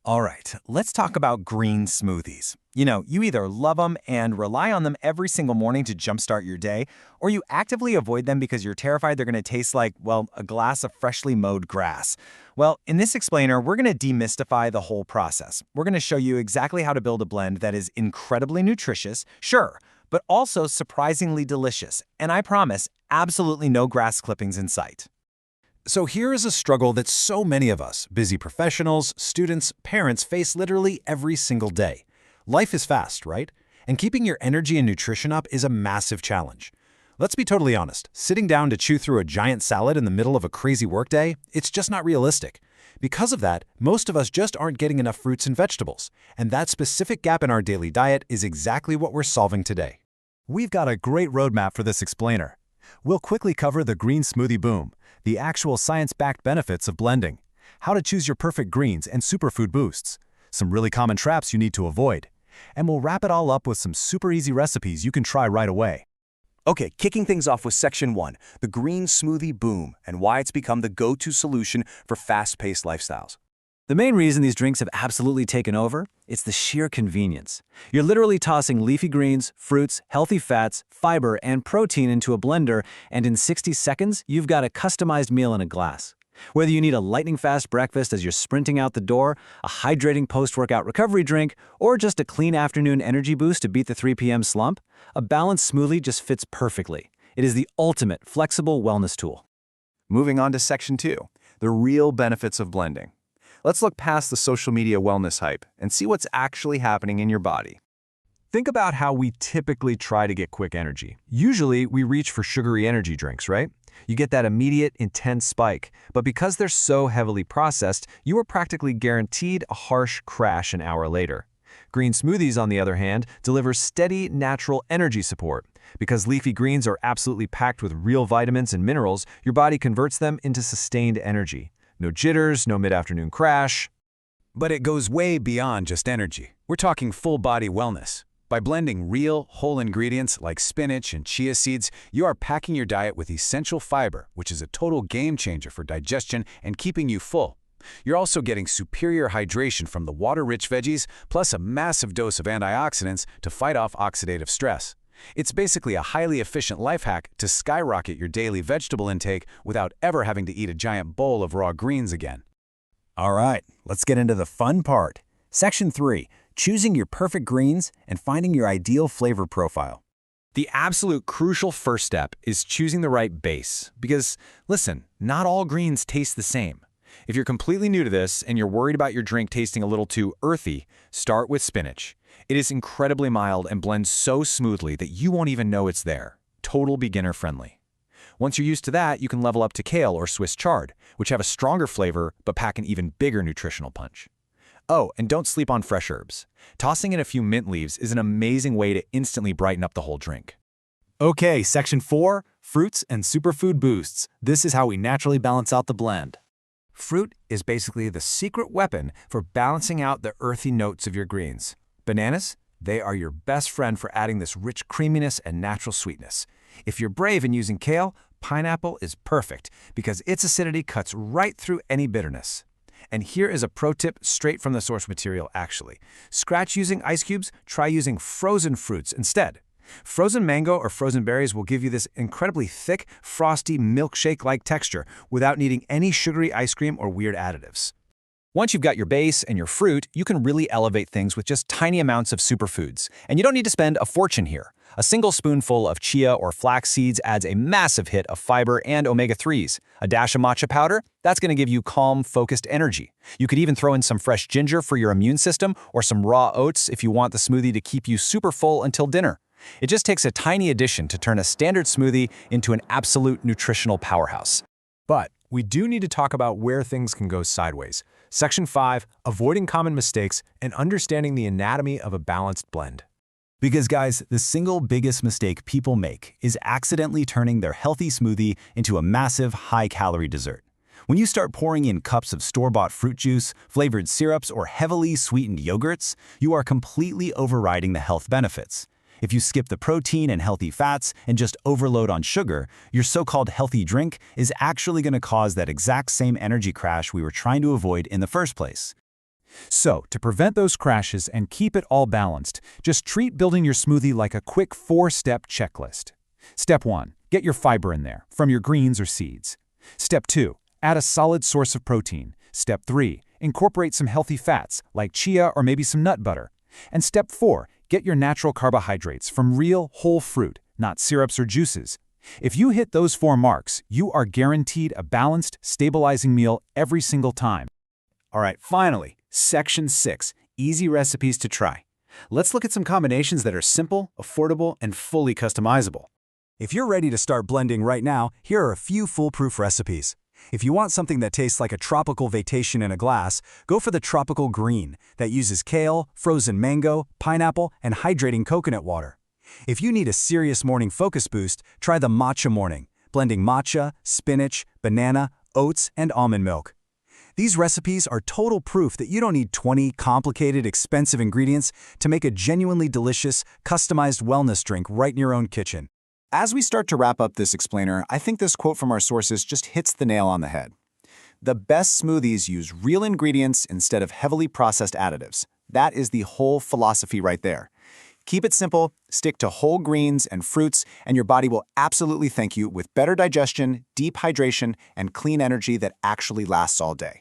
All right, let's talk about green smoothies. You either love them and rely on them every single morning to jumpstart your day, or you actively avoid them because you're terrified they're going to taste like, well, a glass of freshly mowed grass. Well, in this explainer, we're going to demystify the whole process. We're going to show you exactly how to build a blend that is incredibly nutritious, sure, but also surprisingly delicious. And I promise, absolutely no grass clippings in sight. So here is a struggle that so many of us, busy professionals, students, parents, face literally every single day. Life is fast, right? And keeping your energy and nutrition up is a massive challenge. Let's be totally honest, sitting down to chew through a giant salad in the middle of a crazy workday, it's just not realistic. Because of that, most of us just aren't getting enough fruits and vegetables. And that specific gap in our daily diet is exactly what we're solving today. We've got a great roadmap for this explainer. We'll quickly cover the green smoothie boom, the actual science-backed benefits of blending, how to choose your perfect greens and superfood boosts, some really common traps you need to avoid, and we'll wrap it all up with some super easy recipes you can try right away. Okay, kicking things off with Section 1, the green smoothie boom and why it's become the go-to solution for fast-paced lifestyles. The main reason these drinks have absolutely taken over, it's the sheer convenience. You're literally tossing leafy greens, fruits, healthy fats, fiber, and protein into a blender, and in 60 seconds, you've got a customized meal in a glass. Whether you need a lightning-fast breakfast as you're sprinting out the door, a hydrating post-workout recovery drink, or just a clean afternoon energy boost to beat the 3 p.m. slump, a balanced smoothie just fits perfectly. It is the ultimate flexible wellness tool. Moving on to Section 2, the real benefits of blending. Let's look past the social media wellness hype and see what's actually happening in your body. Think about how we typically try to get quick energy. Usually, we reach for sugary energy drinks, right? You get that immediate, intense spike, but because they're so heavily processed, you are practically guaranteed a harsh crash an hour later. Green smoothies, on the other hand, deliver steady, natural energy support. Because leafy greens are absolutely packed with real vitamins and minerals, your body converts them into sustained energy. No jitters, no mid-afternoon crash. But it goes way beyond just energy. We're talking full-body wellness. By blending real, whole ingredients like spinach and chia seeds, you are packing your diet with essential fiber, which is a total game-changer for digestion and keeping you full. You're also getting superior hydration from the water-rich veggies, plus a massive dose of antioxidants to fight off oxidative stress. It's basically a highly efficient life hack to skyrocket your daily vegetable intake without ever having to eat a giant bowl of raw greens again. All right, let's get into the fun part. Section 3, choosing your perfect greens and finding your ideal flavor profile. The absolute crucial first step is choosing the right base. Because, listen, not all greens taste the same. If you're completely new to this and you're worried about your drink tasting a little too earthy, start with spinach. It is incredibly mild and blends so smoothly that you won't even know it's there. Total beginner friendly. Once you're used to that, you can level up to kale or Swiss chard, which have a stronger flavor but pack an even bigger nutritional punch. Oh, and don't sleep on fresh herbs. Tossing in a few mint leaves is an amazing way to instantly brighten up the whole drink. Okay, Section 4, fruits and superfood boosts. This is how we naturally balance out the blend. Fruit is basically the secret weapon for balancing out the earthy notes of your greens. Bananas, they are your best friend for adding this rich creaminess and natural sweetness. If you're brave in using kale, pineapple is perfect because its acidity cuts right through any bitterness. And here is a pro tip straight from the source material actually. Scratch using ice cubes, try using frozen fruits instead. Frozen mango or frozen berries will give you this incredibly thick, frosty, milkshake-like texture without needing any sugary ice cream or weird additives. Once you've got your base and your fruit, you can really elevate things with just tiny amounts of superfoods. And you don't need to spend a fortune here. A single spoonful of chia or flax seeds adds a massive hit of fiber and omega-3s. A dash of matcha powder, that's going to give you calm, focused energy. You could even throw in some fresh ginger for your immune system or some raw oats if you want the smoothie to keep you super full until dinner. It just takes a tiny addition to turn a standard smoothie into an absolute nutritional powerhouse. But we do need to talk about where things can go sideways. Section 5, avoiding common mistakes and understanding the anatomy of a balanced blend. Because guys, the single biggest mistake people make is accidentally turning their healthy smoothie into a massive high-calorie dessert. When you start pouring in cups of store-bought fruit juice, flavored syrups, or heavily sweetened yogurts, you are completely overriding the health benefits. If you skip the protein and healthy fats and just overload on sugar, your so-called healthy drink is actually going to cause that exact same energy crash we were trying to avoid in the first place. So, to prevent those crashes and keep it all balanced, just treat building your smoothie like a quick 4-step checklist. Step 1. Get your fiber in there, from your greens or seeds. Step 2. Add a solid source of protein. Step 3. Incorporate some healthy fats, like chia or maybe some nut butter. And Step 4. Get your natural carbohydrates from real, whole fruit, not syrups or juices. If you hit those 4 marks, you are guaranteed a balanced, stabilizing meal every single time. All right, finally, Section 6, Easy Recipes to Try. Let's look at some combinations that are simple, affordable, and fully customizable. If you're ready to start blending right now, here are a few foolproof recipes. If you want something that tastes like a tropical vacation in a glass, go for the Tropical Green that uses kale, frozen mango, pineapple, and hydrating coconut water. If you need a serious morning focus boost, try the Matcha Morning, blending matcha, spinach, banana, oats, and almond milk. These recipes are total proof that you don't need 20 complicated, expensive ingredients to make a genuinely delicious, customized wellness drink right in your own kitchen. As we start to wrap up this explainer, I think this quote from our sources just hits the nail on the head. The best smoothies use real ingredients instead of heavily processed additives. That is the whole philosophy right there. Keep it simple, stick to whole greens and fruits, and your body will absolutely thank you with better digestion, deep hydration, and clean energy that actually lasts all day.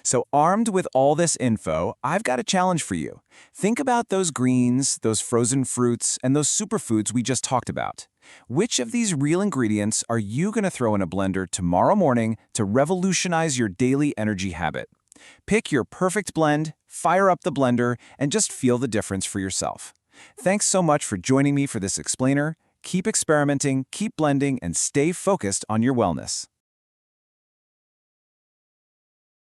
So armed with all this info, I've got a challenge for you. Think about those greens, those frozen fruits, and those superfoods we just talked about. Which of these real ingredients are you going to throw in a blender tomorrow morning to revolutionize your daily energy habit? Pick your perfect blend, fire up the blender, and just feel the difference for yourself. Thanks so much for joining me for this explainer. Keep experimenting, keep blending, and stay focused on your wellness.